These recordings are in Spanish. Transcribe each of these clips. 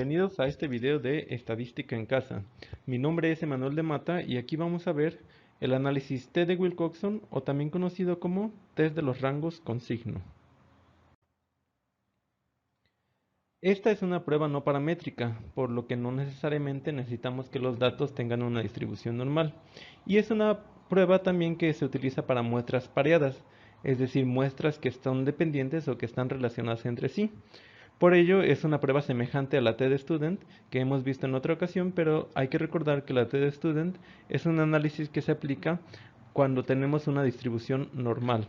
bienvenidos a este video de Estadística en Casa. Mi nombre es Emanuel de Mata y aquí vamos a ver el análisis T de Wilcoxon, o también conocido como test de los rangos con signo. Esta es una prueba no paramétrica, por lo que no necesariamente necesitamos que los datos tengan una distribución normal. Y es una prueba también que se utiliza para muestras pareadas, es decir, muestras que son dependientes o que están relacionadas entre sí. Por ello, es una prueba semejante a la T-de-Student que hemos visto en otra ocasión, pero hay que recordar que la T-de-Student es un análisis que se aplica cuando tenemos una distribución normal.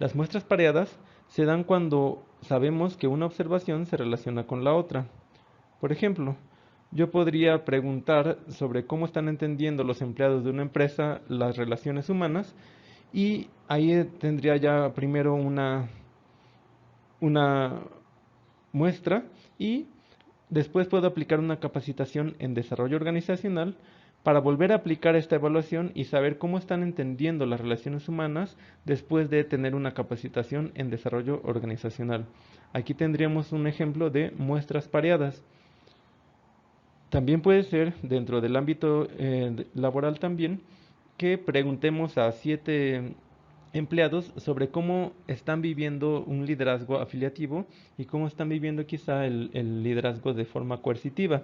Las muestras pareadas se dan cuando sabemos que una observación se relaciona con la otra. Por ejemplo, yo podría preguntar sobre cómo están entendiendo los empleados de una empresa las relaciones humanas, y ahí tendría ya primero una muestra, y después puedo aplicar una capacitación en desarrollo organizacional para volver a aplicar esta evaluación y saber cómo están entendiendo las relaciones humanas después de tener una capacitación en desarrollo organizacional. Aquí tendríamos un ejemplo de muestras pareadas. También puede ser dentro del ámbito laboral también que preguntemos a 7 empleados sobre cómo están viviendo un liderazgo afiliativo y cómo están viviendo quizá el liderazgo de forma coercitiva.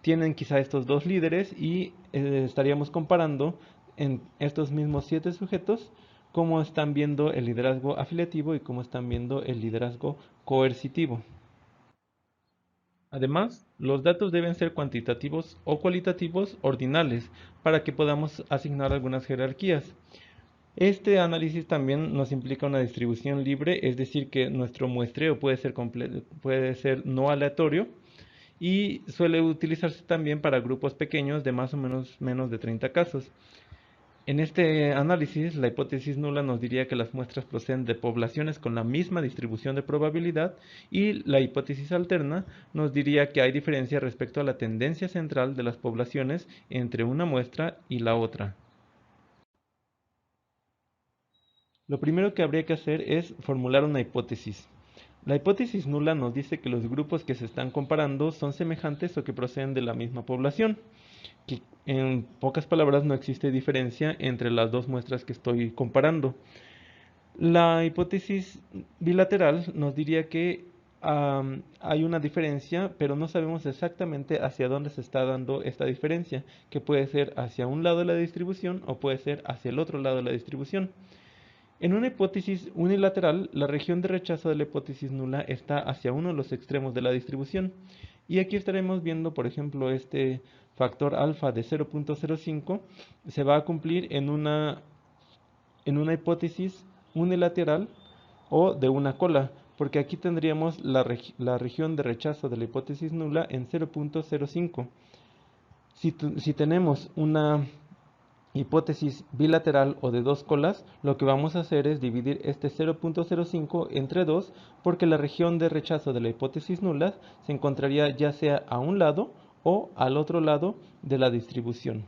Tienen quizá estos dos líderes y estaríamos comparando en estos mismos 7 sujetos cómo están viendo el liderazgo afiliativo y cómo están viendo el liderazgo coercitivo. Además, los datos deben ser cuantitativos o cualitativos ordinales para que podamos asignar algunas jerarquías. Este análisis también nos implica una distribución libre, es decir, que nuestro muestreo puede ser no aleatorio, y suele utilizarse también para grupos pequeños de más o menos de 30 casos. En este análisis, la hipótesis nula nos diría que las muestras proceden de poblaciones con la misma distribución de probabilidad, y la hipótesis alterna nos diría que hay diferencia respecto a la tendencia central de las poblaciones entre una muestra y la otra. Lo primero que habría que hacer es formular una hipótesis. La hipótesis nula nos dice que los grupos que se están comparando son semejantes o que proceden de la misma población, que en pocas palabras no existe diferencia entre las dos muestras que estoy comparando. La hipótesis bilateral nos diría que hay una diferencia, pero no sabemos exactamente hacia dónde se está dando esta diferencia, que puede ser hacia un lado de la distribución o puede ser hacia el otro lado de la distribución. En una hipótesis unilateral, la región de rechazo de la hipótesis nula está hacia uno de los extremos de la distribución. Y aquí estaremos viendo, por ejemplo, este factor alfa de 0.05 se va a cumplir en una hipótesis unilateral o de una cola, porque aquí tendríamos la región de rechazo de la hipótesis nula en 0.05. Si tenemos una hipótesis bilateral o de dos colas, lo que vamos a hacer es dividir este 0.05 entre 2, porque la región de rechazo de la hipótesis nula se encontraría ya sea a un lado o al otro lado de la distribución.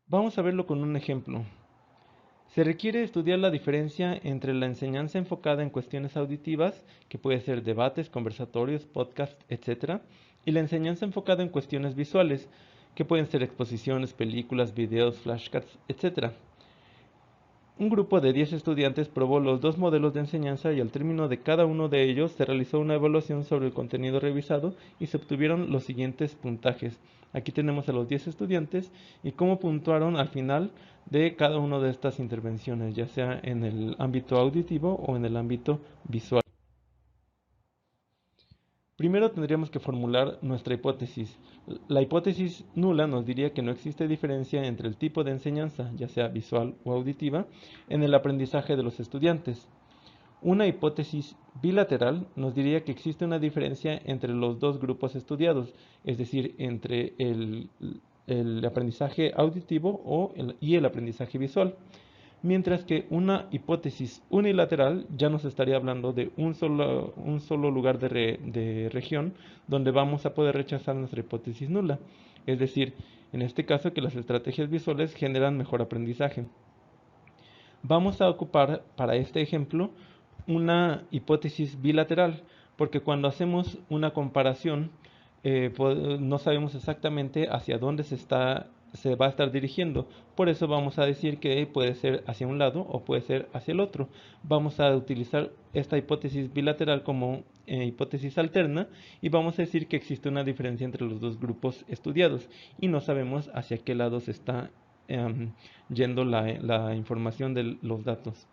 Vamos a verlo con un ejemplo. Se requiere estudiar la diferencia entre la enseñanza enfocada en cuestiones auditivas, que puede ser debates, conversatorios, podcasts, etc., y la enseñanza enfocada en cuestiones visuales, que pueden ser exposiciones, películas, videos, flashcards, etc. Un grupo de 10 estudiantes probó los dos modelos de enseñanza, y al término de cada uno de ellos se realizó una evaluación sobre el contenido revisado y se obtuvieron los siguientes puntajes. Aquí tenemos a los 10 estudiantes y cómo puntuaron al final de cada una de estas intervenciones, ya sea en el ámbito auditivo o en el ámbito visual. Primero tendríamos que formular nuestra hipótesis. La hipótesis nula nos diría que no existe diferencia entre el tipo de enseñanza, ya sea visual o auditiva, en el aprendizaje de los estudiantes. Una hipótesis bilateral nos diría que existe una diferencia entre los dos grupos estudiados, es decir, entre el aprendizaje auditivo y el aprendizaje visual. Mientras que una hipótesis unilateral ya nos estaría hablando de un solo lugar de región donde vamos a poder rechazar nuestra hipótesis nula. Es decir, en este caso, que las estrategias visuales generan mejor aprendizaje. Vamos a ocupar para este ejemplo una hipótesis bilateral, porque cuando hacemos una comparación no sabemos exactamente hacia dónde se va a estar dirigiendo. Por eso vamos a decir que puede ser hacia un lado o puede ser hacia el otro. Vamos a utilizar esta hipótesis bilateral como hipótesis alterna y vamos a decir que existe una diferencia entre los dos grupos estudiados y no sabemos hacia qué lado se está yendo la información de los datos.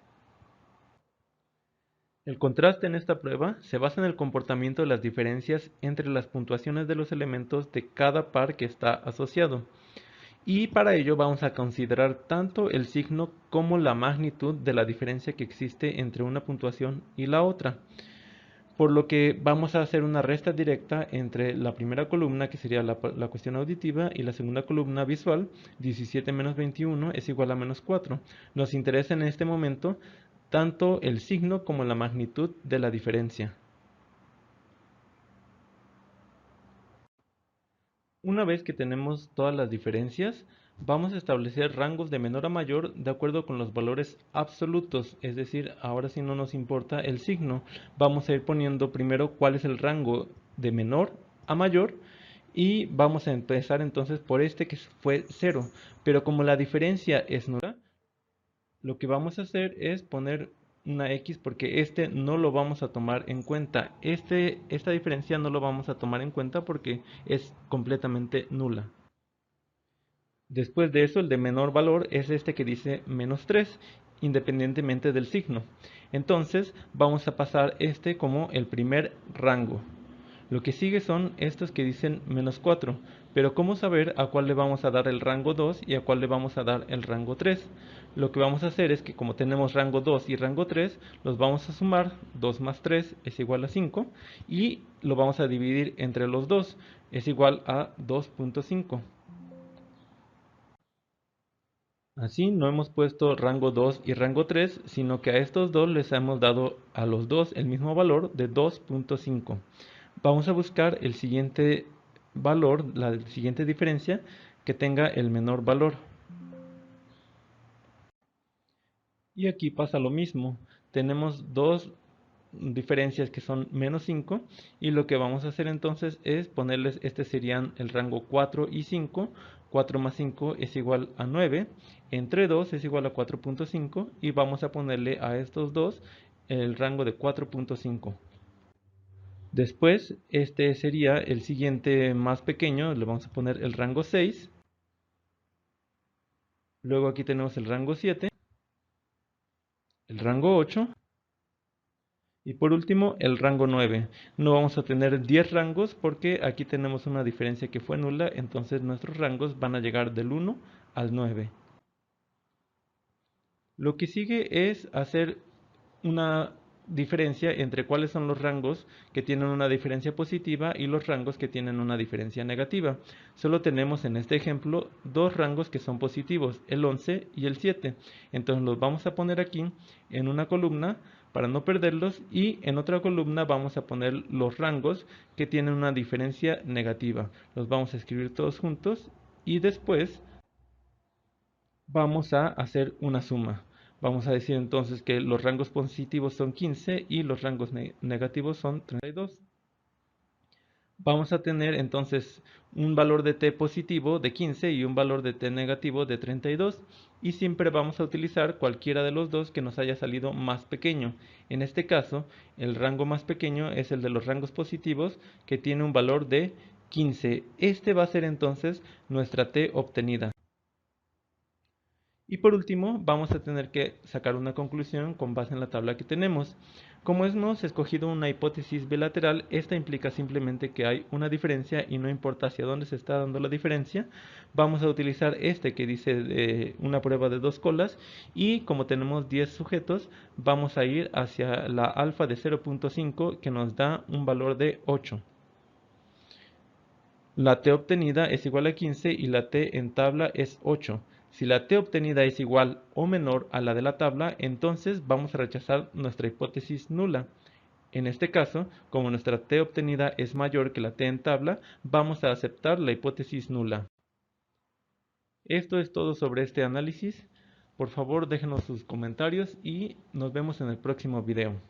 El contraste en esta prueba se basa en el comportamiento de las diferencias entre las puntuaciones de los elementos de cada par que está asociado. Y para ello vamos a considerar tanto el signo como la magnitud de la diferencia que existe entre una puntuación y la otra. Por lo que vamos a hacer una resta directa entre la primera columna, que sería la cuestión auditiva, y la segunda columna visual. 17 menos 21 es igual a menos 4. Nos interesa en este momento tanto el signo como la magnitud de la diferencia. Una vez que tenemos todas las diferencias, vamos a establecer rangos de menor a mayor de acuerdo con los valores absolutos, es decir, ahora sí no nos importa el signo. Vamos a ir poniendo primero cuál es el rango de menor a mayor y vamos a empezar entonces por este que fue 0. Pero como la diferencia es nula, lo que vamos a hacer es poner una X porque este no lo vamos a tomar en cuenta. Esta diferencia no lo vamos a tomar en cuenta porque es completamente nula. Después de eso, el de menor valor es este que dice menos 3, independientemente del signo. Entonces, vamos a pasar este como el primer rango. Lo que sigue son estos que dicen menos 4, pero ¿cómo saber a cuál le vamos a dar el rango 2 y a cuál le vamos a dar el rango 3? Lo que vamos a hacer es que como tenemos rango 2 y rango 3, los vamos a sumar, 2 más 3 es igual a 5, y lo vamos a dividir entre los dos, es igual a 2.5. Así no hemos puesto rango 2 y rango 3, sino que a estos dos les hemos dado a los dos el mismo valor de 2.5. Vamos a buscar el siguiente valor, la siguiente diferencia que tenga el menor valor. Y aquí pasa lo mismo. Tenemos dos diferencias que son menos 5 y lo que vamos a hacer entonces es ponerles, este serían el rango 4 y 5. 4 más 5 es igual a 9, entre 2 es igual a 4.5 y vamos a ponerle a estos dos el rango de 4.5. Después, este sería el siguiente más pequeño, le vamos a poner el rango 6. Luego aquí tenemos el rango 7, el rango 8 y por último el rango 9. No vamos a tener 10 rangos porque aquí tenemos una diferencia que fue nula, entonces nuestros rangos van a llegar del 1 al 9. Lo que sigue es hacer una diferencia entre cuáles son los rangos que tienen una diferencia positiva y los rangos que tienen una diferencia negativa. Solo tenemos en este ejemplo dos rangos que son positivos, el 11 y el 7. Entonces los vamos a poner aquí en una columna para no perderlos y en otra columna vamos a poner los rangos que tienen una diferencia negativa. Los vamos a escribir todos juntos y después vamos a hacer una suma. Vamos a decir entonces que los rangos positivos son 15 y los rangos negativos son 32. Vamos a tener entonces un valor de t positivo de 15 y un valor de t negativo de 32 y siempre vamos a utilizar cualquiera de los dos que nos haya salido más pequeño. En este caso, el rango más pequeño es el de los rangos positivos que tiene un valor de 15. Este va a ser entonces nuestra t obtenida. Y por último, vamos a tener que sacar una conclusión con base en la tabla que tenemos. Como hemos escogido una hipótesis bilateral, esta implica simplemente que hay una diferencia y no importa hacia dónde se está dando la diferencia. Vamos a utilizar este que dice una prueba de dos colas y como tenemos 10 sujetos, vamos a ir hacia la alfa de 0.5 que nos da un valor de 8. La t obtenida es igual a 15 y la t en tabla es 8. Si la t obtenida es igual o menor a la de la tabla, entonces vamos a rechazar nuestra hipótesis nula. En este caso, como nuestra t obtenida es mayor que la t en tabla, vamos a aceptar la hipótesis nula. Esto es todo sobre este análisis. Por favor, déjenos sus comentarios y nos vemos en el próximo video.